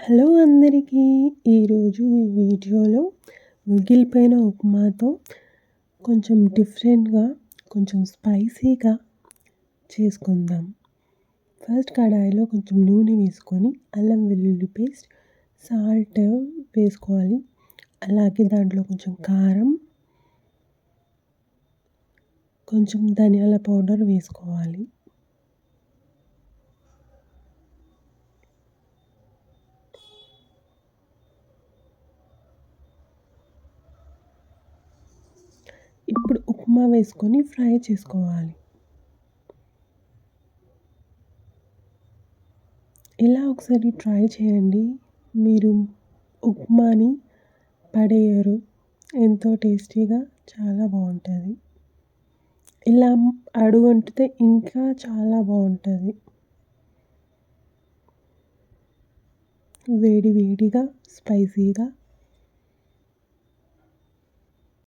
Hello అందరికీ! ఈరోజు ఈ వీడియోలో మిగిలిపోయిన ఉప్మాతో కొంచెం డిఫరెంట్‌గా, కొంచెం స్పైసీగా చేసుకుందాం. ఫస్ట్ కడాయిలో కొంచెం నూనె వేసుకొని అల్లం వెల్లుల్లి పేస్ట్, సాల్ట్ వేసుకోవాలి. అలాగే దాంట్లో కొంచెం కారం, కొంచెం ధనియాల పౌడర్ వేసుకోవాలి. ఇప్పుడు ఉప్మా వేసుకొని ఫ్రై చేసుకోవాలి. ఇలా ఒకసారి ట్రై చేయండి. మీరు ఉప్మాని పడేయరు. ఎంతో టేస్టీగా చాలా బావుంటది. ఇలా అడుగంటితే ఇంకా చాలా బావుంటది. వేడి వేడిగా, స్పైసీగా